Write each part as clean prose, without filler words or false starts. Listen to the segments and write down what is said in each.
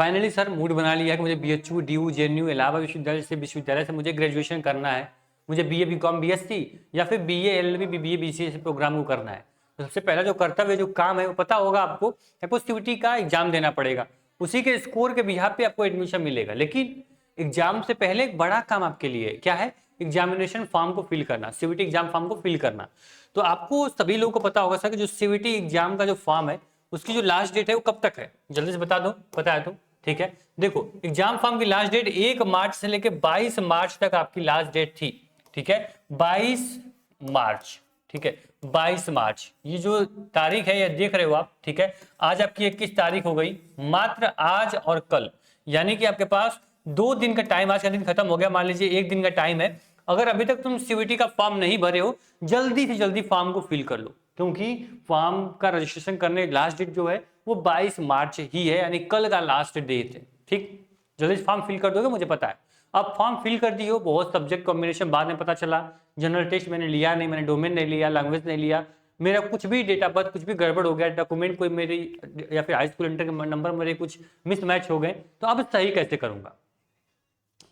Finally sir mood बना लिया कि मुझे बीएचयू, डीयू, जेएनयू, इलाहाबाद विश्वविद्यालय से मुझे ग्रेजुएशन करना है। मुझे बीए, बीकॉम, बीएससी या फिर BA, LLB, BBA, BCA program को करना है। तो सबसे पहला जो कर्तव्य, जो काम है वो पता होगा आपको सीयूईटी का एग्जाम देना पड़ेगा। उसी के स्कोर के बिहाफ पे आपको एडमिशन मिलेगा। लेकिन एग्जाम से पहले एक बड़ा काम आपके लिए क्या है? एग्जामिनेशन फॉर्म को फिल करना, सीयूईटी एग्जाम फॉर्म को फिल करना। तो आपको सभी लोगों को पता होगा सर कि जो सीयूईटी एग्जाम का जो फॉर्म है उसकी जो लास्ट डेट है वो कब तक है? जल्दी से बता दो, पता है तो ठीक है। देखो, एग्जाम फॉर्म की लास्ट डेट 1 मार्च से लेकर 22 मार्च तक आपकी लास्ट डेट थी। ठीक है, 22 मार्च। ठीक है, 22 मार्च ये जो तारीख है ये देख रहे हो आप। ठीक है, आज आपकी 21 तारीख हो गई। मात्र आज और कल, यानी कि आपके पास 2 दिन का टाइम, आज का दिन खत्म हो गया, मान लीजिए 1 दिन का टाइम है। अगर अभी तक तुम सीयूईटी का फॉर्म नहीं भरे हो, जल्दी से जल्दी फॉर्म को फिल कर लो, क्योंकि फॉर्म का रजिस्ट्रेशन करने की लास्ट डेट जो है वो 22 मार्च ही है, यानी कल का लास्ट डेट है। ठीक, जल्दी से फॉर्म फिल कर दोगे, मुझे पता है। अब फॉर्म फिल कर दी हो, बहुत सब्जेक्ट कॉम्बिनेशन बाद में पता चला, जनरल टेस्ट मैंने लिया नहीं, मैंने डोमेन नहीं लिया, लैंग्वेज नहीं लिया, मेरा कुछ भी डेट ऑफ बर्थ कुछ भी गड़बड़ हो गया, डॉक्यूमेंट कोई मेरी या फिर हाई स्कूल इंटर के नंबर मेरे कुछ मिसमैच हो गए, तो अब सही कैसे करूंगा?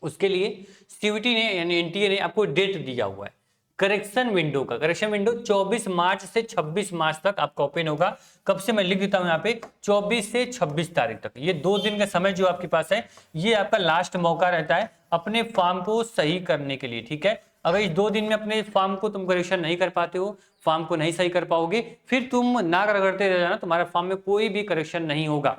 उसके लिए सीयूईटी ने यानी एनटीए ने आपको डेट दिया हुआ है करेक्शन विंडो का। करेक्शन विंडो 24 मार्च से 26 मार्च तक आपका ओपन होगा। कब से? मैं लिख देता हूं यहाँ पे, 24 से 26 तारीख तक। ये 2 दिन का समय जो आपके पास है, ये आपका लास्ट मौका रहता है अपने फॉर्म को सही करने के लिए। ठीक है, अगर इस 2 दिन में अपने फॉर्म को तुम करेक्शन नहीं कर पाते हो, फॉर्म को नहीं सही कर पाओगे, फिर तुम ना रगड़ते रह जाना, तुम्हारे फॉर्म में कोई भी करेक्शन नहीं होगा।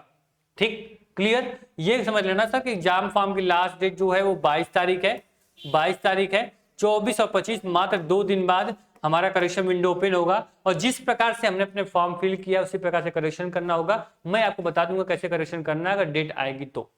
ठीक, क्लियर? ये समझ लेना सर कि एग्जाम फॉर्म की लास्ट डेट जो है वो 22 तारीख है। 22 तारीख है, 24 और 25 मात्र 2 दिन बाद हमारा करेक्शन विंडो ओपन होगा। और जिस प्रकार से हमने अपने फॉर्म फिल किया उसी प्रकार से करेक्शन करना होगा। मैं आपको बता दूंगा कैसे करेक्शन करना है अगर डेट आएगी तो।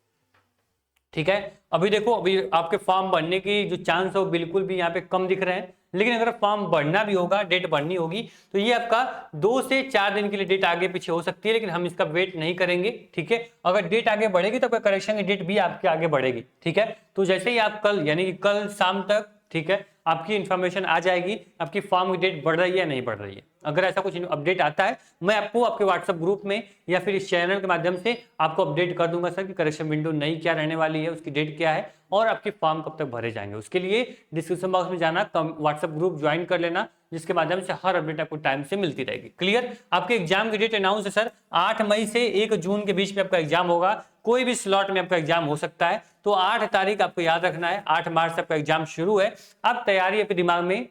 ठीक है, अभी देखो, अभी आपके फॉर्म भरने की जो चांस है वो बिल्कुल भी यहाँ पे कम दिख रहे हैं। लेकिन अगर फॉर्म भरना भी होगा, डेट भरनी होगी, तो ये आपका 2 से 4 दिन के लिए डेट आगे पीछे हो सकती है, लेकिन हम इसका वेट नहीं करेंगे। ठीक है, अगर डेट आगे बढ़ेगी तो करेक्शन की डेट भी आपके आगे बढ़ेगी। ठीक है, तो जैसे ही आप कल यानी कि कल शाम तक, ठीक है, आपकी इंफॉर्मेशन आ जाएगी आपकी फॉर्म की डेट बढ़ रही है या नहीं बढ़ रही है। अगर ऐसा कुछ अपडेट आता है, मैं आपको आपके व्हाट्सएप ग्रुप में या फिर इस चैनल के माध्यम से आपको अपडेट कर दूंगा सर कि करेक्शन विंडो नई क्या रहने वाली है, उसकी डेट क्या है और आपके फॉर्म कब तक भरे जाएंगे। उसके लिए डिस्क्रिप्शन बॉक्स में जाना, व्हाट्सएप ग्रुप ज्वाइन कर लेना, जिसके माध्यम से हर अपडेट आपको टाइम से मिलती रहेगी। क्लियर? आपके एग्जाम की डेट अनाउंस है सर, 8 मई से 1 जून के बीच में आपका एग्जाम होगा। कोई भी स्लॉट में आपका एग्जाम हो सकता है। तो 8 तारीख आपको याद रखना है, 8 मार्च से आपका एग्जाम शुरू है। अब तैयारी आपके दिमाग में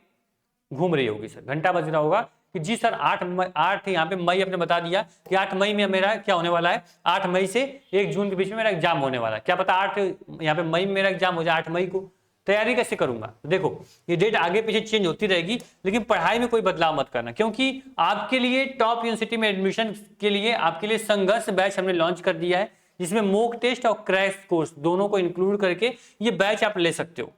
घूम रही होगी सर, घंटा बज रहा होगा कि जी सर 8 यहाँ पे मई आपने बता दिया कि 8 मई में मेरा क्या होने वाला है, 8 मई से 1 जून के बीच में मेरा एग्जाम होने वाला है। क्या पता 8 यहाँ पे मई में मेरा एग्जाम हो जाए, 8 मई को। तैयारी कैसे करूंगा? तो देखो, ये डेट आगे पीछे चेंज होती रहेगी, लेकिन पढ़ाई में कोई बदलाव मत करना, क्योंकि आपके लिए टॉप यूनिवर्सिटी में एडमिशन के लिए आपके लिए संघर्ष बैच हमने लॉन्च कर दिया है, जिसमें मॉक टेस्ट और क्रैश कोर्स दोनों को इंक्लूड करके ये बैच आप ले सकते हो।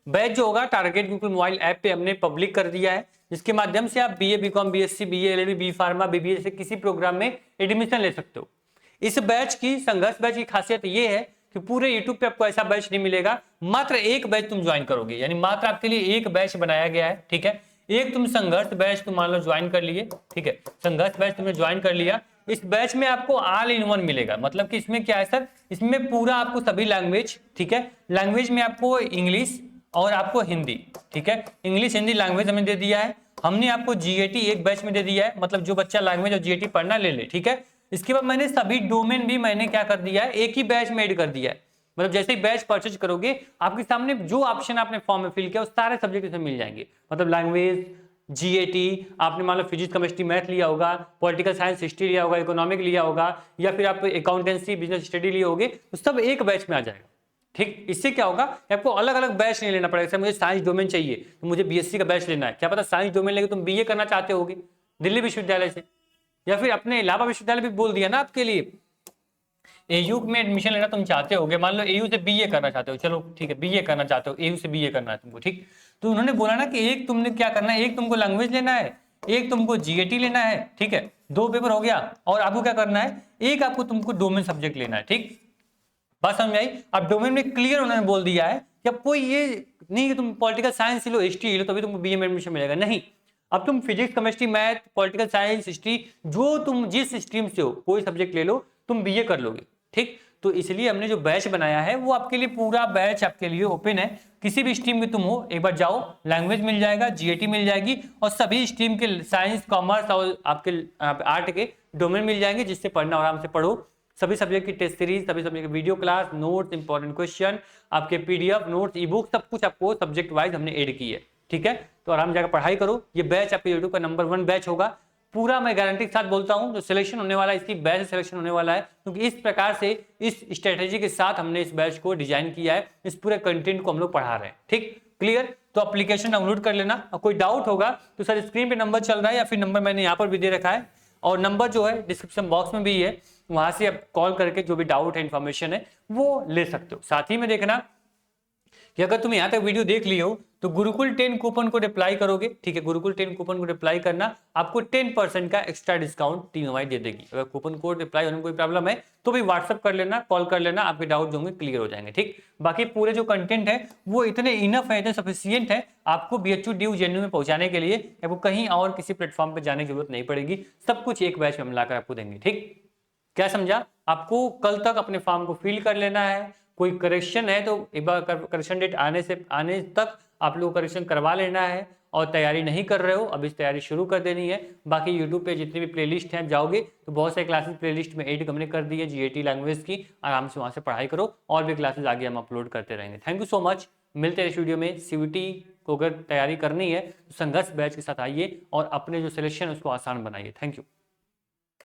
बैच जो होगा टारगेट गूगल मोबाइल ऐप पे हमने पब्लिक कर दिया है, जिसके माध्यम से आप BA, BCom, BSc, BA, LLB, B pharma, BBA से किसी प्रोग्राम में एडमिशन ले सकते हो। इस बैच की, संघर्ष बैच की खासियत ये है कि पूरे यूट्यूब पे आपको ऐसा बैच नहीं मिलेगा। मात्र एक बैच तुम ज्वाइन करोगे, यानी मात्र आपके लिए एक बैच बनाया गया है। ठीक है, एक तुम संघर्ष बैच तुम मान लो ज्वाइन कर लिए। ठीक है, संघर्ष बैच तुमने ज्वाइन कर लिया। इस बैच में आपको ऑल इन वन मिलेगा, मतलब कि इसमें क्या है सर, इसमें पूरा आपको सभी लैंग्वेज, ठीक है, लैंग्वेज में आपको इंग्लिश और आपको हिंदी, ठीक है, इंग्लिश हिंदी लैंग्वेज हमें दे दिया है। हमने आपको जीएटी एक बैच में दे दिया है, मतलब जो बच्चा लैंग्वेज और जीएटी पढ़ना ले ले। ठीक है, इसके बाद मैंने सभी डोमेन भी मैंने क्या कर दिया है, एक ही बैच में ऐड कर दिया है। मतलब जैसे ही बैच परचेज करोगे, आपके सामने जो ऑप्शन आपने फॉर्म में फिल किया उस सारे सब्जेक्ट इसमें मिल जाएंगे। मतलब लैंग्वेज, जीएटी, आपने मान लो फिजिक्स, केमिस्ट्री, मैथ लिया होगा, पॉलिटिकल साइंस, हिस्ट्री लिया होगा, इकोनॉमिक लिया होगा, या फिर आप अकाउंटेंसी, बिजनेस स्टडी लिए होगे, तो सब एक बैच में आ जाएगा। ठीक, इससे क्या होगा, आपको अलग अलग बैच नहीं लेना पड़ेगा। मुझे साइंस डोमेन चाहिए तो मुझे बीएससी का बैच लेना है, क्या पता साइंस डोमेन लेके तुम बीए करना चाहते होगे दिल्ली विश्वविद्यालय से, या फिर अपने इलाहाबाद विश्वविद्यालय भी बोल दिया ना आपके लिए, एयू में एडमिशन लेना तुम चाहते होगे, मान लो एयू से बीए करना चाहते हो, चलो ठीक है बीए करना चाहते हो, एयू से बीए करना है तुमको, ठीक, तो उन्होंने बोला ना कि एक तुमने क्या करना है, एक तुमको लैंग्वेज लेना है, एक तुमको जीएटी लेना है, ठीक है, 2 पेपर हो गया, और आपको क्या करना है, एक आपको तुमको डोमेन सब्जेक्ट लेना है। ठीक, बात समझ में आई? अब डोमेन में क्लियर उन्होंने बोल दिया है कि अब कोई ये नहीं कि तुम पॉलिटिकल साइंस लो, हिस्ट्री लो, तभी तुमको बीए में एडमिशन मिलेगा, नहीं। अब तुम physics, chemistry, math, political science, history, जो तुम जिस स्ट्रीम से हो कोई सब्जेक्ट ले लो, तुम बीए कर लोगे। ठीक। तो इसलिए हमने जो बैच बनाया है वो आपके लिए, पूरा बैच आपके लिए ओपन है। किसी भी स्ट्रीम में तुम हो, एक बार जाओ, लैंग्वेज मिल जाएगा, जीएटी मिल जाएगी, और सभी स्ट्रीम के साइंस, कॉमर्स और आपके आर्ट के डोमेन मिल जाएंगे, जिससे पढ़ना आराम से पढ़ो। सभी सब्जेक्ट की टेस्ट सीरीज, सभी सब्जेक्ट की video class, notes, important question, आपके पीडीएफ नोट्स, ई बुक, सब कुछ आपको सब्जेक्ट वाइज हमने ऐड की है। ठीक है, तो आराम जाकर पढ़ाई करो। ये बैच आपके यूट्यूब का नंबर 1 बैच होगा। पूरा मैं गारंटी के साथ बोलता हूं, जो सिलेक्शन होने वाला है इसकी बैच सिलेक्शन होने वाला है, क्योंकि इस प्रकार से, इस स्ट्रेटेजी के साथ हमने इस बैच को डिजाइन किया है, इस पूरे कंटेंट को हम लोग पढ़ा रहे हैं। ठीक, क्लियर। तो एप्लीकेशन डाउनलोड कर लेना, और कोई डाउट होगा तो सर स्क्रीन पे नंबर चल रहा है, या फिर नंबर मैंने यहाँ पर भी दे रखा है, और नंबर जो है डिस्क्रिप्शन बॉक्स में भी है, वहां से आप कॉल करके जो भी डाउट है, इंफॉर्मेशन है, वो ले सकते हो। साथ ही में देखना कि अगर तुम यहाँ तक वीडियो देख लिए हो तो गुरुकुल 10 कूपन को अप्लाई करोगे। ठीक है, गुरुकुल 10 कूपन को अप्लाई करना आपको 10% का एक्स्ट्रा डिस्काउंट टीम हमारी दे देगी। अगर कूपन कोड अप्लाई होने में कोई प्रॉब्लम है तो भी व्हाट्सअप कर लेना, कॉल कर लेना, आपके डाउट जो होंगे क्लियर हो जाएंगे। ठीक, बाकी पूरे जो कंटेंट है वो इतने इनफ है, इतने सफिशियंट है आपको BHU ड्यू जेन्यू में पहुंचाने के लिए, आपको कहीं और किसी प्लेटफॉर्म पर जाने की जरूरत नहीं पड़ेगी। सब कुछ एक बैच में मिलाकर आपको देंगे। ठीक, क्या समझा? आपको कल तक अपने फॉर्म को फिल कर लेना है। कोई करेक्शन है तो एक बार करेक्शन डेट आने तक आप लोग करेक्शन करवा लेना है, और तैयारी नहीं कर रहे हो अभी तैयारी शुरू कर देनी है। बाकी यूट्यूब पे जितनी भी प्लेलिस्ट हैं जाओगे तो बहुत सारी क्लासेस प्लेलिस्ट में ऐड हमने कर दी है जीएटी लैंग्वेज की, आराम से वहां से पढ़ाई करो, और भी क्लासेस आगे हम अपलोड करते रहेंगे। थैंक यू सो मच, मिलते हैं इस वीडियो में। सीयूटी को अगर तैयारी करनी है तो संघर्ष बैच के साथ आइए और अपने जो सिलेक्शन है उसको आसान बनाइए। Thank you.